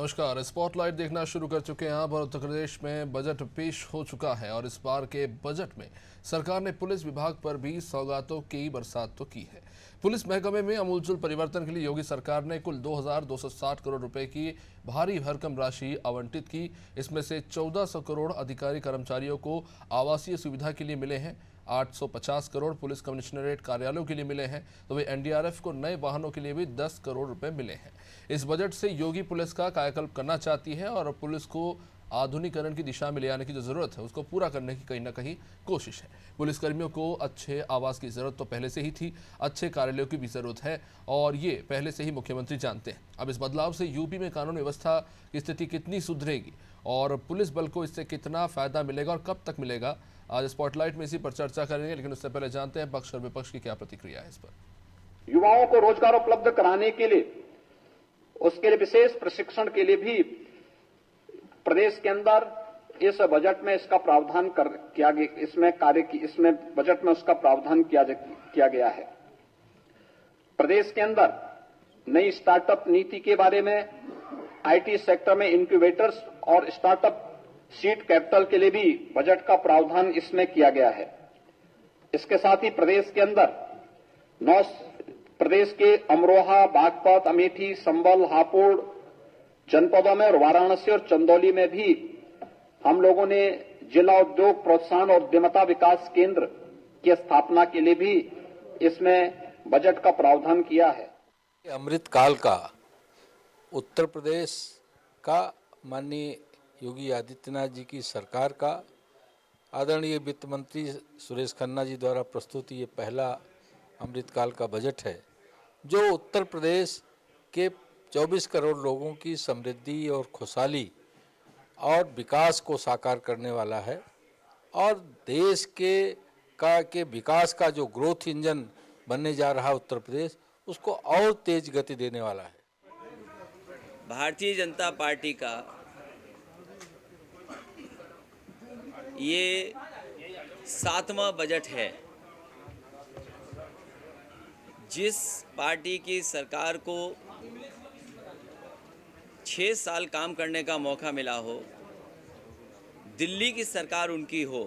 नमस्कार। स्पॉटलाइट देखना शुरू कर चुके हैं आप और उत्तर प्रदेश में बजट पेश हो चुका है और इस बार के बजट में सरकार ने पुलिस विभाग पर भी सौगातों की बरसात तो की है। पुलिस महकमे में आमूलचूल परिवर्तन के लिए योगी सरकार ने कुल 2,260 करोड़ रुपए की भारी भरकम राशि आवंटित की। इसमें से 1,400 करोड़ अधिकारी कर्मचारियों को आवासीय सुविधा के लिए मिले हैं, 850 करोड़ पुलिस कमिश्नरेट कार्यालयों के लिए मिले हैं, तो वे एनडीआरएफ को नए वाहनों के लिए भी 10 करोड़ रुपए मिले हैं। इस बजट से योगी पुलिस का कायाकल्प करना चाहती है और पुलिस को आधुनिकीकरण की दिशा में ले आने की जो जरूरत है उसको पूरा करने की कहीं ना कहीं कोशिश है। पुलिसकर्मियों को अच्छे आवास की जरूरत तो पहले से ही थी, अच्छे कार्यालयों की भी जरूरत है और ये पहले से ही मुख्यमंत्री जानते हैं। अब इस बदलाव से यूपी में कानून व्यवस्था की स्थिति कितनी सुधरेगी और पुलिस बल को इससे कितना फायदा मिलेगा और कब तक मिलेगा, आज स्पॉटलाइट में इसी पर चर्चा करेंगे। लेकिन उससे पहले जानते हैं पक्ष और विपक्ष की क्या प्रतिक्रिया है इस पर। युवाओं को रोजगार उपलब्ध कराने के लिए, उसके लिए विशेष प्रशिक्षण के लिए भी प्रदेश के अंदर इस बजट में इसका प्रावधान किया गया, इसमें बजट में उसका प्रावधान किया गया है। प्रदेश के अंदर नई स्टार्टअप नीति के बारे में, आईटी सेक्टर में इंक्यूबेटर्स और स्टार्टअप सीड कैपिटल के लिए भी बजट का प्रावधान इसमें किया गया है। इसके साथ ही प्रदेश के अंदर प्रदेश के अमरोहा, बागपत, अमेठी, संभल, हापुड़ जनपदों में और वाराणसी और चंदौली में भी हम लोगों ने जिला उद्योग प्रोत्साहन और उद्यमता विकास केंद्र की स्थापना के लिए भी इसमें बजट का प्रावधान किया है। अमृत काल का उत्तर प्रदेश का माननीय योगी आदित्यनाथ जी की सरकार का आदरणीय वित्त मंत्री सुरेश खन्ना जी द्वारा प्रस्तुत ये पहला अमृतकाल का बजट है, जो उत्तर प्रदेश के 24 करोड़ लोगों की समृद्धि और खुशहाली और विकास को साकार करने वाला है और देश के विकास का जो ग्रोथ इंजन बनने जा रहा है उत्तर प्रदेश, उसको और तेज गति देने वाला है। भारतीय जनता पार्टी का ये 7वां बजट है। जिस पार्टी की सरकार को 6 साल काम करने का मौका मिला हो, दिल्ली की सरकार उनकी हो,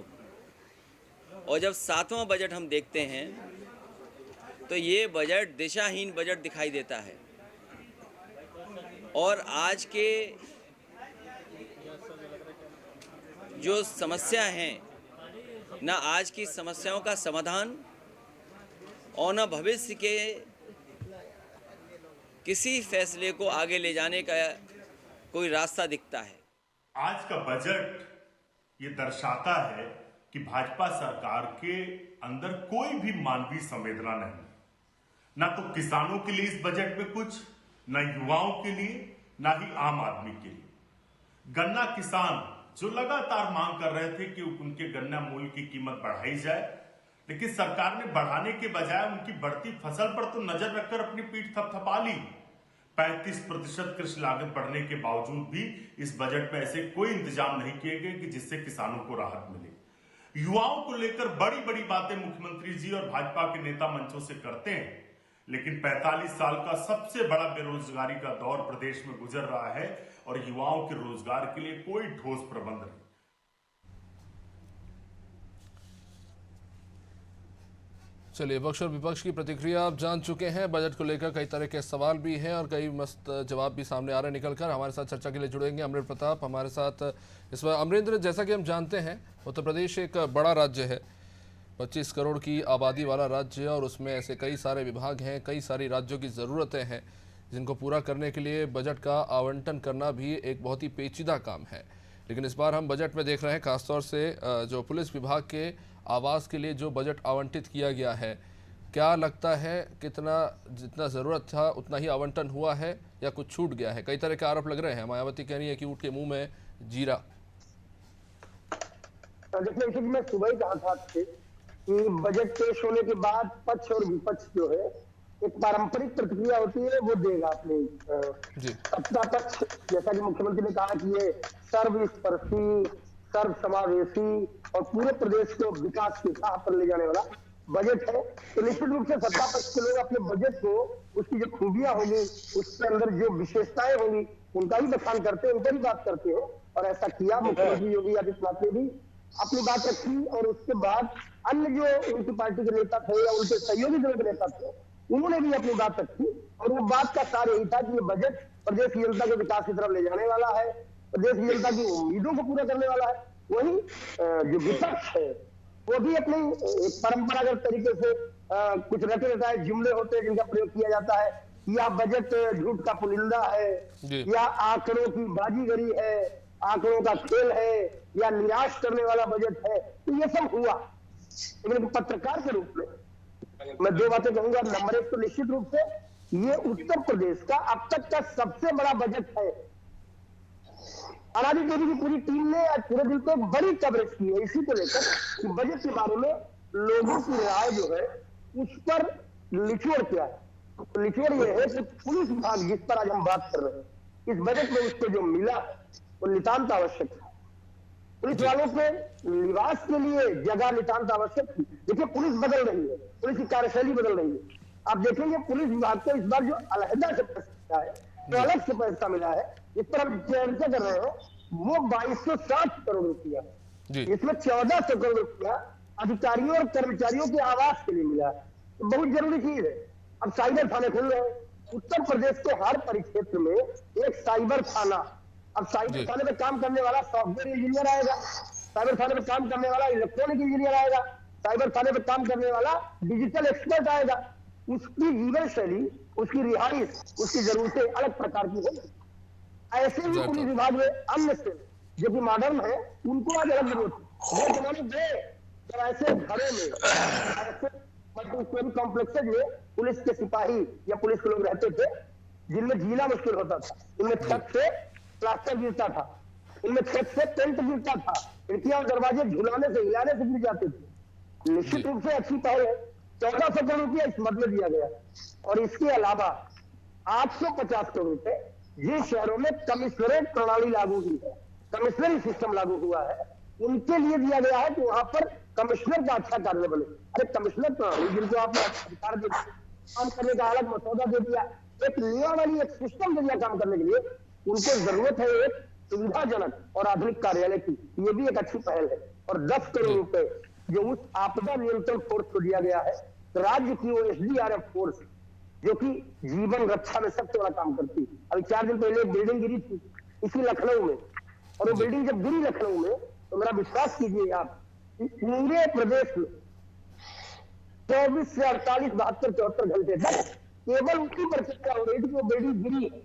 और जब 7वां बजट हम देखते हैं तो ये बजट दिशाहीन बजट दिखाई देता है। और आज के जो समस्या हैं, ना आज की समस्याओं का समाधान और न भविष्य के किसी फैसले को आगे ले जाने का कोई रास्ता दिखता है। आज का बजट ये दर्शाता है कि भाजपा सरकार के अंदर कोई भी मानवीय संवेदना नहीं, ना तो किसानों के लिए इस बजट में कुछ, ना युवाओं के लिए, ना ही आम आदमी के लिए। गन्ना किसान जो लगातार मांग कर रहे थे कि उनके गन्ना मूल्य की कीमत बढ़ाई जाए, लेकिन सरकार ने बढ़ाने के बजाय उनकी बढ़ती फसल पर तो नजर रखकर अपनी पीठ थपथपा ली। 35% कृषि लागत बढ़ने के बावजूद भी इस बजट में ऐसे कोई इंतजाम नहीं किए गए कि जिससे किसानों को राहत मिले। युवाओं को लेकर बड़ी बड़ी बातें मुख्यमंत्री जी और भाजपा के नेता मंचों से करते हैं, लेकिन 45 साल का सबसे बड़ा बेरोजगारी का दौर प्रदेश में गुजर रहा है और युवाओं के रोजगार के लिए कोई ठोस प्रबंध नहीं। चलिए, पक्ष और विपक्ष की प्रतिक्रिया आप जान चुके हैं। बजट को लेकर कई तरह के सवाल भी हैं और कई मस्त जवाब भी सामने आ रहे हैं निकलकर। हमारे साथ चर्चा के लिए जुड़ेंगे अमरेंद्र प्रताप हमारे साथ इस बार। अमरेंद्र, जैसा कि हम जानते हैं उत्तर प्रदेश एक बड़ा राज्य है, 25 करोड़ की आबादी वाला राज्य है और उसमें ऐसे कई सारे विभाग हैं, कई सारी राज्यों की ज़रूरतें हैं जिनको पूरा करने के लिए बजट का आवंटन करना भी एक बहुत ही पेचीदा काम है। लेकिन इस बार हम बजट में देख रहे हैं खासतौर से जो पुलिस विभाग के आवास के लिए जो बजट आवंटित किया गया है, क्या लगता है कितना जितना ज़रूरत था उतना ही आवंटन हुआ है या कुछ छूट गया है? कई तरह के आरोप लग रहे हैं। मायावती कह रही है कि ऊँट के मुंह में जीरा। देखिए, मैं सुबह ही कहा था कि बजट पेश होने के बाद पक्ष और विपक्ष जो है एक पारंपरिक प्रतिक्रिया होती है वो देगा अपनी। सत्ता पक्ष, जैसा कि मुख्यमंत्री ने कहा कि ये सर्वस्पर्शी, सर्व समावेशी और पूरे प्रदेश को विकास की राह पर ले जाने वाला बजट है, तो निश्चित रूप से सत्ता पक्ष के लोग अपने बजट को, उसकी जो खूबियां होंगी, उसके अंदर जो विशेषताएं होंगी, उनका ही बखान करते हैं, उनकी ही बात करते हैं। और ऐसा किया मुख्यमंत्री योगी आदित्यनाथ ने भी अपनी बात रखी, और उसके बाद अन्य जो उनकी पार्टी के नेता थे या उनके सहयोगी दलों के नेता थे, उन्होंने भी अपनी बात रखी। और वो बात का सार यही था कि ये बजट प्रदेश की जनता को विकास की तरफ ले जाने वाला है, प्रदेश की जनता की उम्मीदों को पूरा करने वाला है। वही जो विपक्ष है वो भी अपने एक परंपरागत तरीके से कुछ रटे रटाए जुमले होते हैं जिनका प्रयोग किया जाता है, या बजट झूठ का पुलिंदा है, या आंकड़ों की बाजीगरी है, आंकड़ों का खेल है, या निराश करने वाला बजट है। तो ये सब हुआ। लेकिन पत्रकार के रूप में मैं दो बातें कहूंगा। नंबर एक तो निश्चित रूप से ये उत्तर प्रदेश का अब तक का सबसे बड़ा बजट है। अनादि देवी की पूरी टीम ने आज पूरे दिन को बड़ी कवरेज की है इसी को लेकर कि बजट के बारे में लोगों की राय जो है उस पर निचोड़ क्या है। तो निचोड़ ये है कि पुलिस विभाग जिस पर आज हम बात कर रहे हैं, इस बजट में उसको जो मिला वो नितांत आवश्यक था। पुलिस वालों के निवास के लिए जगह नितांत आवश्यक थी। देखिए पुलिस बदल रही है, पुलिस की कार्यशैली बदल रही है। आप देखेंगे पुलिस विभाग को इस बार जो अलहदा से पैसा है, जो अलग से पैसा मिला है, इस पर हम चर्चा कर रहे हैं, वो 2260 करोड़ रुपया है। इसमें 1400 करोड़ रुपया अधिकारियों और कर्मचारियों के आवास के लिए मिला है। तो बहुत जरूरी चीज है। अब साइबर थाने खुल रहे हैं उत्तर प्रदेश के हर परिक्षेत्र में, एक साइबर थाना। अब साइबर थाने में काम करने वाला सॉफ्टवेयर इंजीनियर आएगा, साइबर थाने में काम करने वाला इलेक्ट्रॉनिक इंजीनियर आएगा, साइबर थाने में काम करने वाला डिजिटल एक्सपर्ट आएगा। उसकी जीवन शैली, उसकी रिहाइश, उसकी जरूरतें अलग प्रकार की होगी। ऐसे ही पुलिस विभाग में अन्य से जो कि मॉडर्न है, उनको आज अलग जरूरत है। वो जमाने दे जब ऐसे घरों में, ऐसे मतलब कॉम्प्लेक्सेज में पुलिस के सिपाही या पुलिस के लोग रहते थे, जिनमें जीना मुश्किल होता था। इनमें छत से प्लास्टर गिरता था, इनमें छत से टेंट गिरता था, खिड़कियां और दरवाजे झुलाने से, हिलाने से गिर जाते थे। निश्चित रूप से अच्छी पहल है। 1400 करोड़ रुपया इस मद में दिया गया। और इसके अलावा 850 करोड़ रुपए जिन शहरों में कमिश्नरेट प्रणाली लागू हुई है, कमिश्नरी सिस्टम लागू हुआ है, उनके लिए दिया गया है कि वहां पर कमिश्नर का अच्छा कार्य बने। अरे कमिश्नर प्रणाली जिनको आपने अधिकार दे काम करने का अलग मसौदा दे दिया, एक नियमावली, एक सिस्टम दे दिया काम करने के लिए, उनको जरूरत है एक सुविधाजनक और आधुनिक कार्यालय की। ये भी एक अच्छी पहल है। और 10 करोड़ रुपए जो उस आपदा नियंत्रण फोर्स को दिया गया है, राज्य की वो SDRF फोर्स जो कि जीवन रक्षा में सबसे बड़ा काम करती है। अभी 4 दिन पहले एक बिल्डिंग गिरी थी इसी लखनऊ में, और वो बिल्डिंग जब गिरी लखनऊ में, तो मेरा विश्वास कीजिए आप, पूरे प्रदेश में 24 से 48, 72, 74 घंटे तक केवल उसी पर चर्चा हो रही थी कि वो बिल्डिंग गिरी है।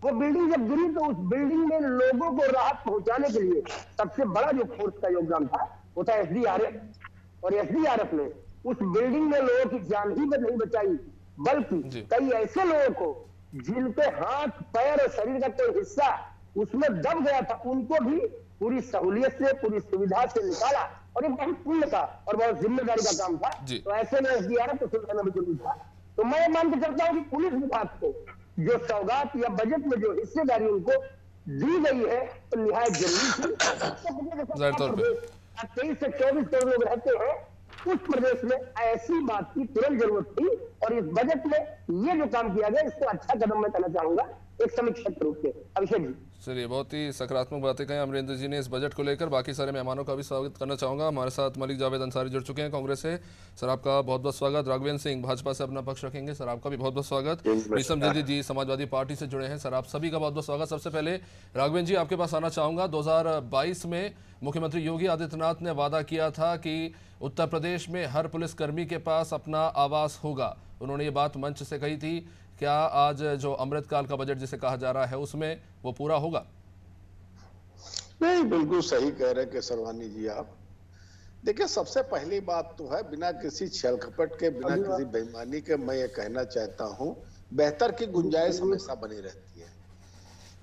वो बिल्डिंग जब गिरी तो उस बिल्डिंग में लोगों को राहत पहुंचाने के लिए सबसे बड़ा जो फोर्स का योगदान था वो था SDRF। और SDRF ने उस बिल्डिंग में लोगों की जान ही नहीं बचाई, बल्कि कई ऐसे लोगों को जिनके हाथ, पैर और शरीर का कोई हिस्सा उसमें दब गया था, उनको भी पूरी सहूलियत से, पूरी सुविधा से निकाला। और ये बहुत पुण्य का और बहुत जिम्मेदारी का काम था। तो ऐसे में SDRF को सुधारना भी जरूरी था। तो मैं मान के चलता हूँ कि पुलिस विभाग को जो सौगात या बजट में जो हिस्सेदारी उनको दी गई है, तो निहायत जरूरी थी। 23 से 24 करोड़ लोग रहते हैं उस प्रदेश में, ऐसी बात की तुरंत जरूरत थी। और इस बजट में ये जो काम किया गया, इसको अच्छा कदम मैं कहना चाहूंगा एक समीक्षा के रूप में। अभिषेक जी, चलिए, बहुत ही सकारात्मक बातें कहीं अमरेंद्र जी ने इस बजट को लेकर। बाकी सारे मेहमानों का भी स्वागत करना चाहूंगा। हमारे साथ मलिक जावेद अंसारी जुड़ चुके हैं कांग्रेस से। सर आपका बहुत बहुत स्वागत। राघवेंद्र सिंह भाजपा से अपना पक्ष रखेंगे, सर आपका भी बहुत बहुत स्वागत। विषम जल्दी जी समाजवादी पार्टी से जुड़े हैं, सर आप सभी का बहुत बहुत स्वागत। सबसे पहले राघवेंद्र जी आपके पास आना चाहूंगा। 2022 में मुख्यमंत्री योगी आदित्यनाथ ने वादा किया था कि उत्तर प्रदेश में हर पुलिसकर्मी के पास अपना आवास होगा। उन्होंने ये बात मंच से कही थी। क्या आज जो अमृतकाल का बजट जिसे कहा जा रहा है उसमें वो पूरा होगा? नहीं, बिल्कुल सही कह रहे हैं केसरवानी जी आप। देखिए, सबसे पहली बात तो है, बिना किसी छल कपट के, बिना किसी बेईमानी के, मैं ये कहना चाहता हूं, बेहतर की गुंजाइश हमेशा बनी रहती है।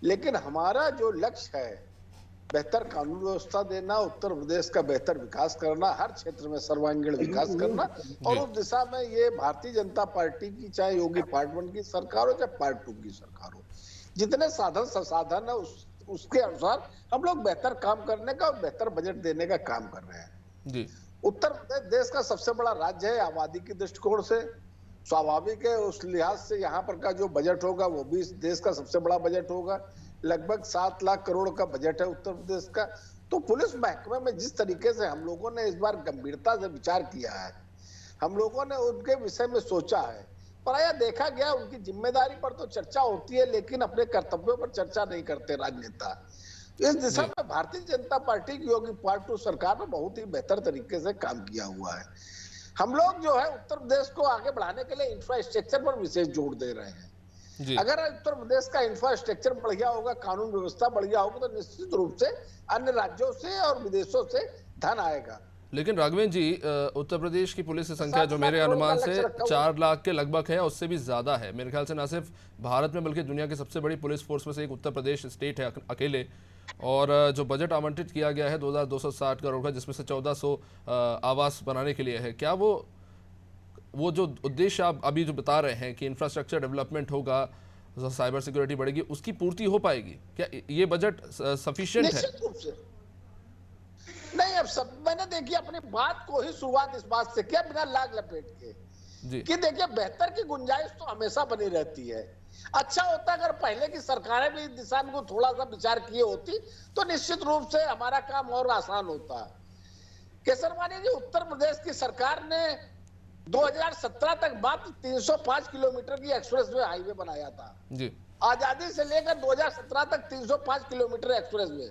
लेकिन हमारा जो लक्ष्य है, बेहतर कानून व्यवस्था देना, उत्तर प्रदेश का बेहतर विकास करना, हर क्षेत्र में सर्वांगीण विकास करना, और उस दिशा में ये भारतीय जनता पार्टी की, चाहे योगी पार्ट 1 की सरकार हो चाहे पार्ट 2 की सरकार हो, जितने साधन संसाधन है उसके अनुसार हम लोग बेहतर काम करने का और बेहतर बजट देने का काम कर रहे हैं जी। उत्तर प्रदेश देश का सबसे बड़ा राज्य है। आबादी के दृष्टिकोण से स्वाभाविक है, उस लिहाज से यहाँ पर का जो बजट होगा वो भी इस देश का सबसे बड़ा बजट होगा। लगभग 7 लाख करोड़ का बजट है उत्तर प्रदेश का। तो पुलिस महकमे में जिस तरीके से हम लोगों ने इस बार गंभीरता से विचार किया है, हम लोगों ने उनके विषय में सोचा है, प्रायः देखा गया उनकी जिम्मेदारी पर तो चर्चा होती है लेकिन अपने कर्तव्यों पर चर्चा नहीं करते राजनेता। इस दिशा में भारतीय जनता पार्टी की योगी पार्ट 2 सरकार ने बहुत ही बेहतर तरीके से काम किया हुआ है। हम लोग जो है उत्तर प्रदेश को आगे बढ़ाने के लिए इंफ्रास्ट्रक्चर पर विशेष जोर दे रहे हैं। अगर उत्तर प्रदेश का इंफ्रास्ट्रक्चर बढ़िया होगा, कानून व्यवस्था बढ़िया होगी, तो निश्चित रूप से अन्य राज्यों से और विदेशों से धन आएगा। लेकिन राघवेंद्र जी, उत्तर प्रदेश की पुलिस की संख्या जो मेरे अनुमान से 4 लाख के लगभग है, उससे भी ज्यादा है मेरे ख्याल से। ना सिर्फ भारत में बल्कि दुनिया की सबसे बड़ी पुलिस फोर्स में से एक उत्तर प्रदेश स्टेट है अकेले। और जो बजट आवंटित किया गया है 2260 करोड़ का, जिसमें से 1400 आवास बनाने के लिए है, क्या वो जो उद्देश्य आप अभी जो बता रहे हैं कि इंफ्रास्ट्रक्चर डेवलपमेंट होगा, साइबर सिक्योरिटी बढ़ेगी, उसकी पूर्ति हो पाएगी? क्या ये बजट सफिशिएंट है? नहीं, अब सब मैंने देखिए अपनी बात को ही शुरुआत इस बात से किया बिना लाग लपेट के कि देखिए बेहतर की गुंजाइश तो हमेशा बनी रहती है। अच्छा होता अगर पहले की सरकारें भी इस दिशा में थोड़ा सा विचार किए होती तो निश्चित रूप से हमारा काम और आसान होता। केसरवानी जी, उत्तर प्रदेश की सरकार ने 2017 तक मात्र 305 किलोमीटर की एक्सप्रेसवे हाईवे बनाया था जी। आजादी से लेकर 2017 तक 305 किलोमीटर एक्सप्रेसवे।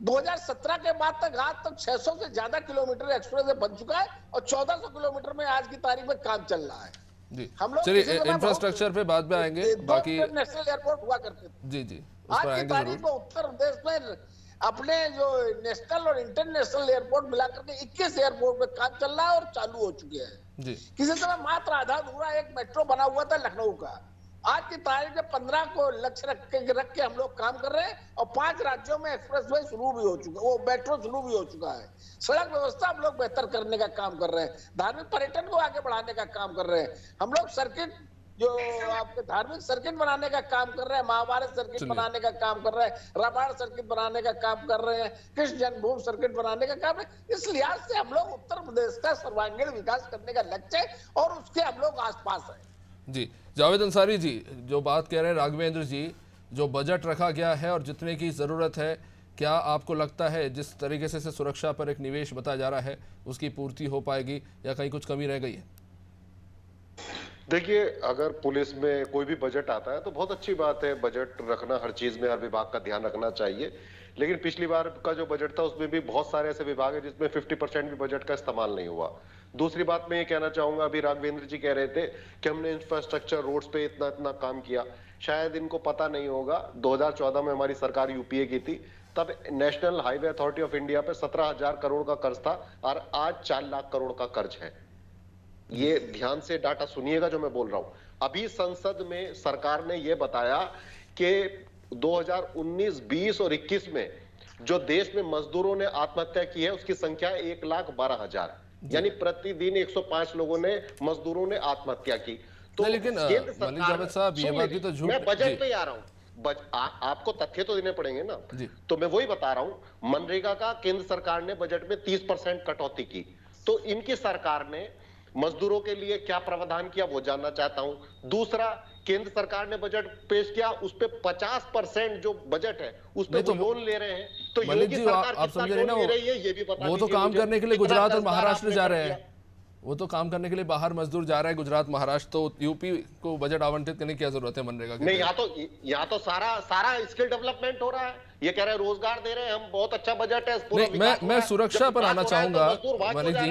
2017 के बाद तक आज तक 600 से ज्यादा किलोमीटर एक्सप्रेसवे बन चुका है और 1400 किलोमीटर में आज की तारीख में काम चल रहा है जी। हम लोग चलिए इंफ्रास्ट्रक्चर पे बाद में आएंगे, बाकी नेशनल एयरपोर्ट हुआ करते थे जी जी, आज की तारीख में उत्तर प्रदेश में अपने जो नेशनल और इंटरनेशनल एयरपोर्ट मिलाकर के 21 एयरपोर्ट में काम चल रहा है और चालू हो चुके हैं जी। किसी समय मात्र आधा अधूरा एक मेट्रो बना हुआ था लखनऊ का। आज की तारीख में 15 को लक्ष्य रख के हम लोग काम कर रहे हैं और 5 राज्यों में एक्सप्रेसवे शुरू भी हो चुका है, वो मेट्रो शुरू भी हो चुका है। सड़क व्यवस्था हम लोग बेहतर करने का काम कर रहे हैं, धार्मिक पर्यटन को आगे बढ़ाने का काम कर रहे हैं। हम लोग सर्किट जो आपके धार्मिक सर्किट बनाने का काम कर रहे हैं, महाभारत सर्किट बनाने का काम कर रहे हैं, रामायण सर्किट बनाने का काम कर रहे हैं, कृष्ण जन्मभूमि सर्किट बनाने का काम है। इस लिहाज से हम लोग उत्तर प्रदेश का सर्वांगीण विकास करने का लक्ष्य है और उसके हम लोग आसपास है जी। जावेद अंसारी जी, जो बात कह रहे हैं राघवेंद्र जी, जो बजट रखा गया है और जितने की ज़रूरत है, क्या आपको लगता है जिस तरीके से सुरक्षा पर एक निवेश बताया जा रहा है उसकी पूर्ति हो पाएगी या कहीं कुछ कमी रह गई है? देखिए, अगर पुलिस में कोई भी बजट आता है तो बहुत अच्छी बात है, बजट रखना हर चीज में, हर विभाग का ध्यान रखना चाहिए। लेकिन पिछली बार का जो बजट था उसमें भी बहुत सारे ऐसे विभाग है जिसमें 50% भी बजट का इस्तेमाल नहीं हुआ। दूसरी बात मैं ये कहना चाहूंगा, अभी राघवेंद्र जी कह रहे थे कि हमने इंफ्रास्ट्रक्चर रोड्स पे इतना इतना काम किया, शायद इनको पता नहीं होगा 2014 में हमारी सरकार यूपीए की थी, तब national highway authority of India पे 17,000 करोड़ का कर्ज था और आज 4 लाख करोड़ का कर्ज है। ये ध्यान से डाटा सुनिएगा जो मैं बोल रहा हूं। अभी संसद में सरकार ने यह बताया कि 2019, 20 और 21 में जो देश में मजदूरों ने आत्महत्या की है उसकी संख्या 1,12,000, यानी प्रतिदिन 105 लोगों ने मजदूरों ने आत्महत्या की। तो लेकिन मलिक जावेद साहब, ये बात भी तो झूठ। मैं बजट पे आ रहा हूं, आपको तथ्य तो देने पड़ेंगे ना जी। तो मैं वही बता रहा हूं, मनरेगा का केंद्र सरकार ने बजट में 30% कटौती की, तो इनकी सरकार ने मजदूरों के लिए क्या प्रावधान किया वो जानना चाहता हूं। दूसरा, केंद्र सरकार ने बजट पेश किया, उस पे 50% जो बजट है उस पे तो लोन ले रहे हैं, तो योगी सरकार आप समझ रहे हैं ना, ये भी बता वो तो काम करने के लिए गुजरात और महाराष्ट्र जा रहे हैं, वो तो काम करने के लिए बाहर मजदूर जा रहा है गुजरात महाराष्ट्र, तो यूपी को बजट आवंटित करने की क्या जरूरत है मनरेगा की? नहीं, यहाँ तो सारा स्किल डेवलपमेंट हो रहा है, ये कह रहे हैं रोजगार दे रहे हैं हम, बहुत अच्छा बजट है। मैं सुरक्षा पर आना चाहूंगा मलिक जी,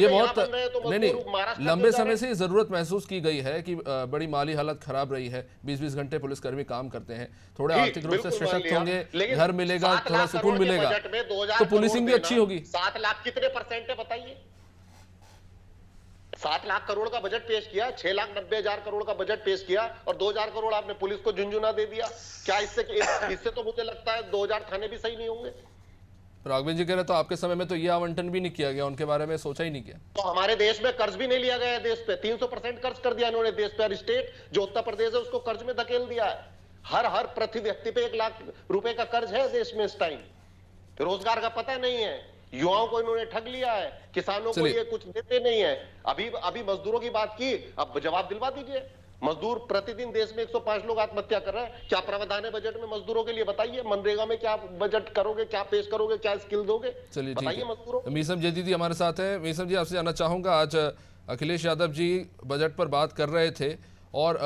ये बहुत नहीं लंबे समय से जरूरत महसूस की गई है कि बड़ी माली हालत खराब रही है, 20-20 घंटे पुलिसकर्मी काम करते हैं, थोड़े आर्थिक रूप से सशक्त होंगे, घर मिलेगा, थोड़ा सुकून मिलेगा, तो पुलिसिंग भी अच्छी होगी। 7 लाख कितने परसेंट है बताइए? 7 लाख करोड़ का बजट पेश किया, 6,90,000 करोड़ का बजट पेश किया और 2,000 करोड़ आपने पुलिस को झुंझुना दे दिया। क्या इससे तो मुझे लगता है 2,000 थाने भी सही नहीं होंगे। राघवेंद्र जी कह रहे तो आपके समय में तो ये आवंटन भी नहीं किया गया, उनके बारे में सोचा ही नहीं किया। तो हमारे देश में कर्ज भी नहीं लिया गया है, देश पे 300% कर्ज कर दिया इन्होंने देश पे, और स्टेट जो उत्तर प्रदेश है उसको कर्ज में धकेल दिया है। हर प्रति व्यक्ति पे 1 लाख रुपए का कर्ज है देश में इस टाइम। रोजगार का पता नहीं है, युवाओं को इन्होंने ठग लिया है, किसानों को ये कुछ देते नहीं है। अभी मजदूरों की बात की, अब जवाब दिलवा दीजिए। मजदूर प्रतिदिन देश में 105 लोग आत्महत्या कर रहे हैं। क्या प्रावधान है बजट में मजदूरों के लिए? बताइए। मनरेगा में क्या बजट करोगे, क्या पेश करोगे, क्या स्किल दोगे? चलिए ठीक बताइए है। मजदूरों। मीसम जदीदी हमारे साथ हैं। मीसम जी, आपसे जानना चाहूँगा, आज अखिलेश यादव जी बजट पर बात कर रहे थे और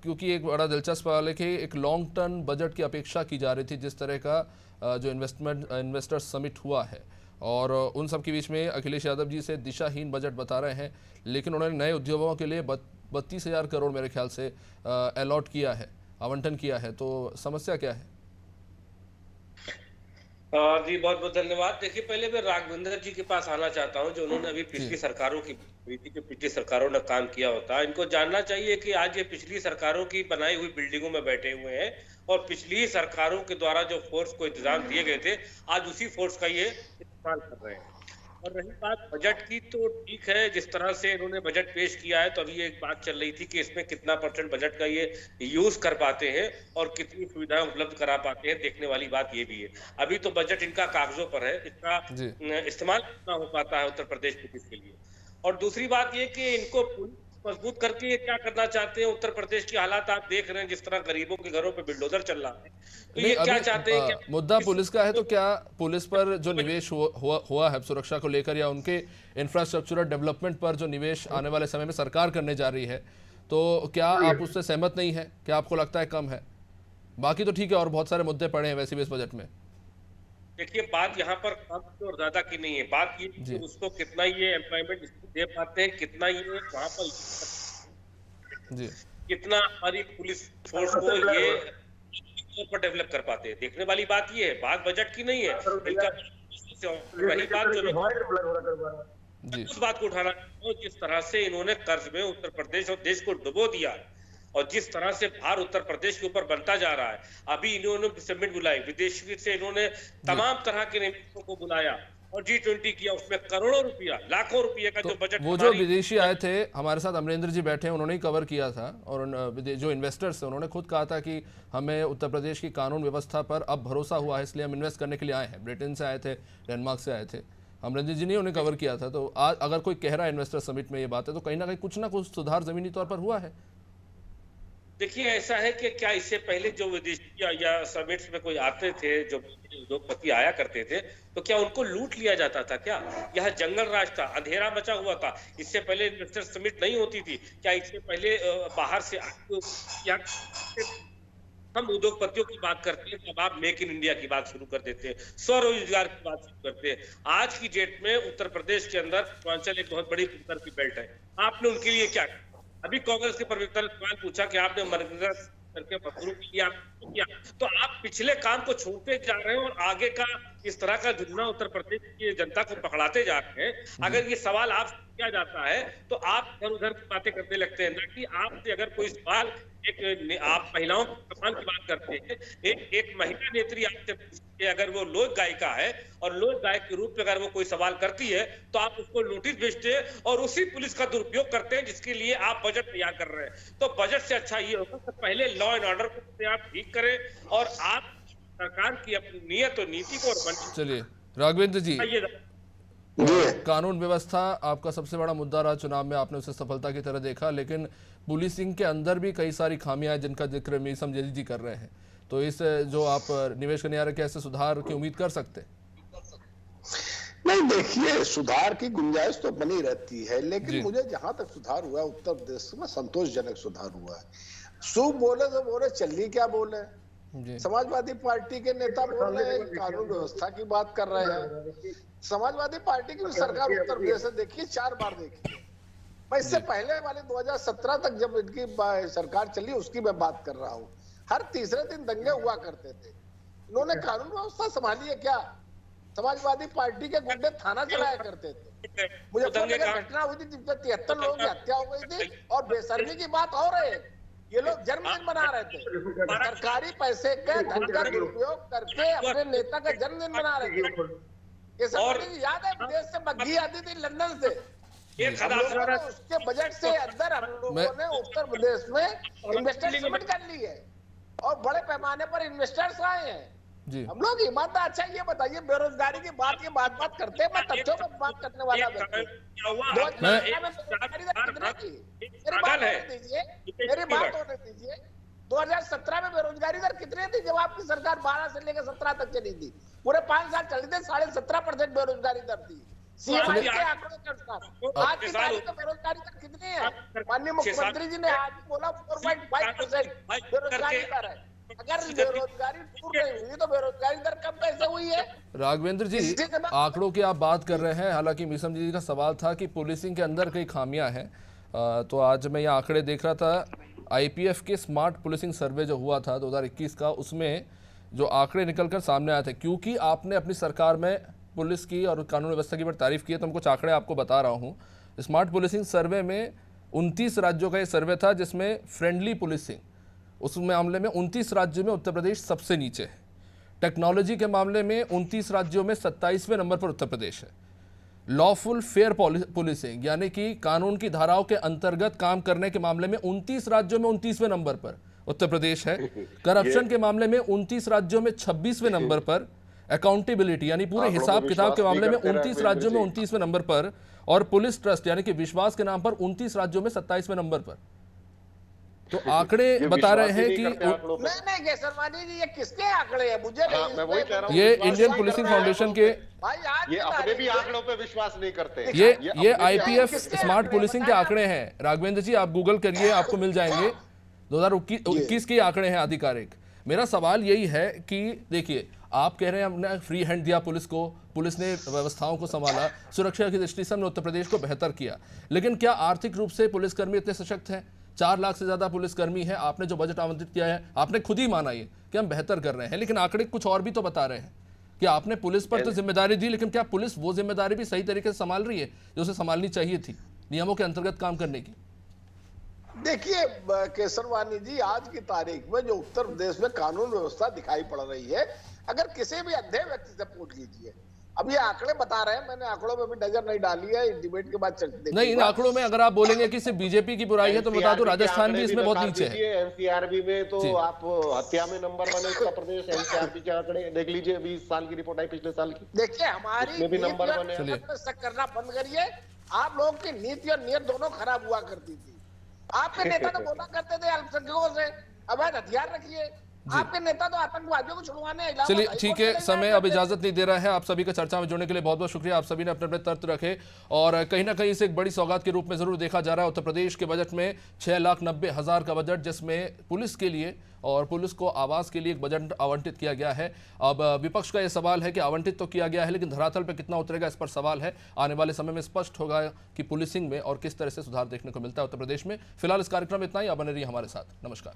क्योंकि एक बड़ा दिलचस्प सवाल है कि एक लॉन्ग टर्म बजट की अपेक्षा की जा रही थी, जिस तरह का जो इन्वेस्टर्स समिट हुआ है, और उन सब के बीच में अखिलेश यादव जी से दिशाहीन बजट बता रहे हैं, लेकिन उन्होंने नए उद्योगों के लिए 32,000 करोड़ मेरे ख्याल से अलॉट किया है, आवंटन किया है। तो समस्या क्या है? जी बहुत बहुत धन्यवाद। देखिए, पहले मैं राघवेंद्र जी के पास आना चाहता हूं, जो उन्होंने अभी पिछली सरकारों की पिछली सरकारों ने काम किया होता। इनको जानना चाहिए कि आज ये पिछली सरकारों की बनाई हुई बिल्डिंगों में बैठे हुए हैं और पिछली सरकारों के द्वारा जो फोर्स को इंतजाम दिए गए थे, आज उसी फोर्स का ये इस्तेमाल कर रहे हैं। और रही बात बजट की, तो ठीक है, जिस तरह से इन्होंने बजट पेश किया है, तो अभी एक बात चल रही थी कि इसमें कितना % बजट का ये यूज कर पाते हैं और कितनी सुविधाएं उपलब्ध करा पाते हैं। देखने वाली बात ये भी है। अभी तो बजट इनका कागजों पर है, इसका इस्तेमाल कितना हो पाता है उत्तर प्रदेश पुलिस के लिए। और दूसरी बात ये कि इनको मजबूत करके क्या करना चाहते हैं। उत्तर प्रदेश की हालात आप देख रहे हैं, जिस तरह गरीबों के घरों पे बिल्डोजर चल रहा है, तो ये क्या चाहते हैं? मुद्दा पुलिस का है, तो क्या पुलिस पर जो निवेश हुआ है सुरक्षा को लेकर, या उनके इंफ्रास्ट्रक्चरल डेवलपमेंट पर जो निवेश आने वाले समय में सरकार करने जा रही है, तो क्या आप उससे सहमत नहीं है? क्या आपको लगता है कम है? बाकी तो ठीक है, और बहुत सारे मुद्दे पड़े हैं वैसे भी इस बजट में। देखिए, बात यहाँ पर कम और ज्यादा की नहीं है। बात ये कि उसको कितना ये एम्प्लॉयमेंट दे पाते हैं, कितना ये वहाँ पर कितना हमारी पुलिस फोर्स को ये पर डेवलप कर पाते हैं। देखने वाली बात ये है, बात बजट की नहीं है। वही बात जो उस बात को उठाना, जिस तरह से इन्होंने कर्ज में उत्तर प्रदेश और देश को डुबो दिया और जिस तरह से भार उत्तर प्रदेश के ऊपर बनता जा रहा है। अभी इन्होंने समिट बुलाई, विदेशी से इन्होंने तमाम तरह के निवेशकों को बुलाया और G20 किया, उसमें करोड़ों रुपया, लाखों रुपए का जो बजट, वो जो विदेशी आए थे हमारे साथ, अमरेंद्र जी बैठे हैं, उन्होंने ही कवर किया था। और जो इन्वेस्टर्स थे उन्होंने खुद कहा था कि हमें उत्तर प्रदेश की कानून व्यवस्था पर अब भरोसा हुआ है, इसलिए हम इन्वेस्ट करने के लिए आए हैं। ब्रिटेन से आए थे, डेनमार्क से आए थे, अमरेंद्र जी ने उन्हें कवर किया था। तो आज अगर कोई कह रहा है इन्वेस्टर समिट में ये बात है, तो कहीं ना कुछ सुधार जमीनी तौर पर हुआ है। देखिए, ऐसा है कि क्या इससे पहले जो विदेशी या समिट्स में कोई आते थे, जो उद्योगपति आया करते थे, तो क्या उनको लूट लिया जाता था? क्या यह जंगल राज था, अंधेरा मचा हुआ था? इससे पहले इन्वेस्टर समिट नहीं होती थी क्या? इससे पहले बाहर से हम उद्योगपतियों की बात करते हैं, तब आप मेक इन इंडिया की बात शुरू कर देते हैं, स्वरोजगार की बात शुरू करते हैं। आज की डेट में उत्तर प्रदेश के अंदर पूर्वांचल एक बहुत बड़ी उत्तर की बेल्ट है। आपने उनके लिए क्या? अभी कांग्रेस के प्रवक्ता ने सवाल पूछा कि आपने मनरेगा करके मजदूरों के लिए आपने किया, तो आप पिछले काम को छोड़ते जा रहे हैं और आगे का इस तरह का जुड़ना उत्तर प्रदेश की जनता को पकड़ाते जा रहे हैं। अगर ये सवाल आप किया जाता है तो आप इधर उधर की बातें करने लगते हैं, ना कि आपसे अगर कोई सवाल आप महिलाओं के सम्मान की बात करते हैं। एक महिला नेत्री आपसे अगर वो लोक गायिका है और लोक गायक के रूप में अगर वो कोई सवाल करती है, तो आप उसको नोटिस भेजते हैं और उसी पुलिस का दुरुपयोग करते हैं जिसके लिए आप बजट तैयार कर रहे हैं। तो बजट से अच्छा ये होगा कि पहले लॉ एंड ऑर्डर को आप ठीक करें और आप सरकार की अपनी नीयत और नीति को। चलिए राघवेंद्र जी, कानून व्यवस्था आपका सबसे बड़ा मुद्दा रहा चुनाव में, आपने उसे सफलता की तरह देखा, लेकिन पुलिसिंग के अंदर भी कई सारी खामियां हैं जिनका जिक्र मीसम जदीदी जी कर रहे हैं। तो इस जो आप निवेश करने आ रहे, कैसे सुधार की उम्मीद कर सकते? नहीं, देखिए, सुधार की गुंजाइश तो बनी रहती है, लेकिन मुझे जहां तक सुधार हुआ उत्तर प्रदेश में संतोषजनक सुधार हुआ है। शुभ बोले तो बोले, चल्ली क्या बोले, समाजवादी पार्टी के नेता बोल रहे हैं, कानून व्यवस्था की बात कर रहे हैं। समाजवादी पार्टी की सरकार उत्तर प्रदेश से देखिए 4 बार देखी। मैं इससे पहले वाले 2017 तक जब इनकी सरकार चली उसकी मैं बात कर रहा हूँ। हर तीसरे दिन दंगे हुआ करते थे। इन्होंने कानून व्यवस्था संभाली है क्या? समाजवादी पार्टी के गुंडे थाना चलाया करते थे। मुजफ्फरनगर में घटना हुई थी जिसमें 73 लोगों की हत्या हो गई थी, और बेशर्मी की बात हो रही है, ये लोग जन्मदिन मना रहे थे, सरकारी पैसे के धन का दुरुपयोग करके अपने नेता का जन्मदिन मना रहे थे। ये सब याद है, विदेश से बग्घी आती थी लंदन से, उसके बजट से अंदर हम लोगों ने उत्तर प्रदेश में इन्वेस्टर समिट कर ली है और बड़े पैमाने पर इन्वेस्टर्स आए हैं। हम लोग ईमानदार, अच्छा ये बताइए, बेरोजगारी की बात ये बात करते हैं, मैं तथ्यों में बात करने वाला व्यक्ति। मेरी बात 2012 से लेकर 17 तक चली थी, पूरे 5 साल चली थी, 17.5% बेरोजगारी दर थी सीएम के आंकड़ों के अनुसार। आज की तारीख में बेरोजगारी दर कितनी है? माननीय मुख्यमंत्री जी ने आज बोला 4.5% बेरोजगारी दर है। अगर बेरोजगारी दूर नहीं हुई तो बेरोजगारी दर कम कैसे हुई है? राघवेंद्र जी, आंकड़ों की आप बात कर रहे हैं, हालांकि मीसम जी का सवाल था कि पुलिसिंग के अंदर कई खामियां हैं। तो आज मैं ये आंकड़े देख रहा था, आईपीएफ के स्मार्ट पुलिसिंग सर्वे जो हुआ था 2021 का, उसमें जो आंकड़े निकलकर सामने आए थे, क्योंकि आपने अपनी सरकार में पुलिस की और कानून व्यवस्था की बड़ी तारीफ की है, तो हम कुछ आंकड़े आपको बता रहा हूँ। स्मार्ट पुलिसिंग सर्वे में 29 राज्यों का ये सर्वे था, जिसमें फ्रेंडली पुलिसिंग, उस मामले में 29 राज्यों में उत्तर प्रदेश सबसे नीचे है। टेक्नोलॉजी के मामले में 29 राज्यों में 27वें नंबर पर उत्तर प्रदेश है। लॉफुल फेयर पुलिसिंग, यानी कि कानून की धाराओं के अंतर्गत काम करने के मामले में 29 राज्यों में 29वें नंबर पर उत्तर प्रदेश है। करप्शन के मामले में 29 राज्यों में 26वें नंबर पर। अकाउंटेबिलिटी यानी पूरे हिसाब किताब के मामले में 29 राज्यों में 29वें नंबर पर। और पुलिस ट्रस्ट यानी कि विश्वास के नाम पर 29 राज्यों में 27वें नंबर पर। तो आंकड़े बता रहे हैं कि नहीं केसरवानी जी, ये किसके आंकड़े हैं? मुझे नहीं, मैं वही कह रहा हूं, ये इंडियन पुलिसिंग फाउंडेशन के, ये अपने भी आंकड़ों पे विश्वास नहीं करते। ये आईपीएफ स्मार्ट पुलिसिंग के आंकड़े हैं। राघवेंद्र जी, आप गूगल करिए, आपको मिल जाएंगे। 2021 के आंकड़े हैं आधिकारिक। मेरा सवाल यही है कि देखिए, आप कह रहे हैं हमने फ्री हैंड दिया पुलिस को, पुलिस ने व्यवस्थाओं को संभाला, सुरक्षा की दृष्टि से हमने उत्तर प्रदेश को बेहतर किया, लेकिन क्या आर्थिक रूप से पुलिसकर्मी इतने सशक्त हैं? 4 लाख से ज्यादा पुलिसकर्मी है। आपने जो बजट आवंटित किया है, आपने खुद ही माना ये कि हम बेहतर कर रहे हैं, लेकिन आंकड़े कुछ और भी तो बता रहे हैं कि आपने पुलिस पर तो जिम्मेदारी दी, लेकिन क्या पुलिस वो जिम्मेदारी भी सही तरीके से संभाल रही है जो उसे संभालनी चाहिए थी, नियमों के अंतर्गत काम करने की? देखिए केसरवानी जी, आज की तारीख में जो उत्तर प्रदेश में कानून व्यवस्था दिखाई पड़ रही है, अगर किसी भी अंधे व्यक्ति से पूछ लीजिए, अब ये आंकड़े बता रहे हैं, मैंने आंकड़ों में भी नजर नहीं डाली है, डिबेट के बाद नहीं, इन आंकड़ों में अगर आप बोलेंगे कि सिर्फ बीजेपी की बुराई है, तो बता दूं राजस्थान भी इसमें बहुत नीचे है। एनसीआरबी में तो आप हत्या में नंबर 1 उत्तर प्रदेश। एनसीआरबी के आंकड़े देख लीजिए, 20 साल की रिपोर्ट आई पिछले साल की। देखिए, हमारी भी नंबर 1 है। शक करना बंद करिए। आप लोगों की नीति और नीयत दोनों खराब हुआ करती थी। आपके नेता तो बोला करते थे अल्पसंख्यकों से अवैध हथियार रखिए, आपके नेता तो आतंकवादियों को छुड़वाने। चलिए ठीक है, समय अब इजाजत नहीं दे रहा है। आप सभी का चर्चा में जुड़ने के लिए बहुत बहुत शुक्रिया। आप सभी ने अपने अपने तर्क रखे और कहीं ना कहीं इसे एक बड़ी सौगात के रूप में जरूर देखा जा रहा है। उत्तर प्रदेश के बजट में 6,90,000 का बजट, जिसमें पुलिस के लिए और पुलिस को आवास के लिए एक बजट आवंटित किया गया है। अब विपक्ष का यह सवाल है कि आवंटित तो किया गया है, लेकिन धरातल पर कितना उतरेगा, इस पर सवाल है। आने वाले समय में स्पष्ट होगा कि पुलिसिंग में और किस तरह से सुधार देखने को मिलता है उत्तर प्रदेश में। फिलहाल इस कार्यक्रम में इतना ही। आप बने रहिए हमारे साथ। नमस्कार।